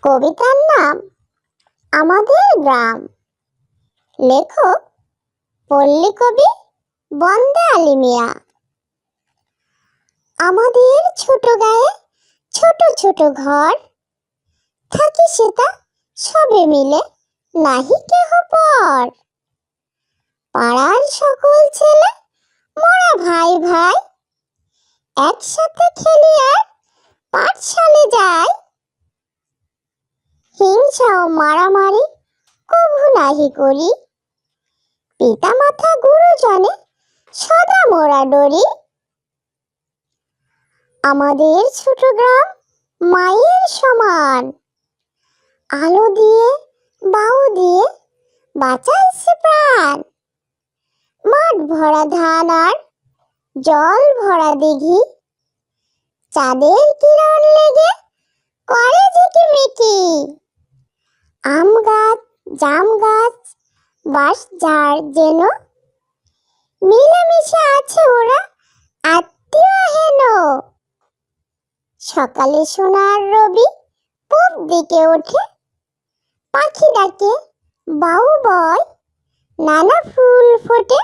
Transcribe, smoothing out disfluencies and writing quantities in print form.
কবিতার নাম আমাদের গ্রাম। লেখক পল্লী কবি বন্দে আলী মিয়া। আমাদের ছোট গায়ে ছোট ছোট ঘর, থাকি সেটা সবে মিলে নাহি কেহ পর। পাড়ার সকল ছেলে মোরা ভাই ভাই, একসাথে খেলি আর পাঠশালে যাই। হিংসা ও মারামারি কভু নাহি করি, পিতা মাতা গুরুজনে সদা মোরা ডরি। আমাদের ছোট গ্রাম মায়ের সমান, আলো দিয়ে বাউ দিয়ে বাঁচাইছে প্রাণ। মাঠ ভরা ধান আর জল ভরা দিঘি, চাঁদের কিরণ লেগে করে ঝিকিমিকি। আম গাছ জাম গাছ বাঁশ ঝাড় যেন মিলেমিশে আছে ওরা আত্মীয় হেন। সকালে সোনার রবি পূব দিকে ওঠে, পাখি ডাকে বাউ বয় নানা ফুল ফোটে।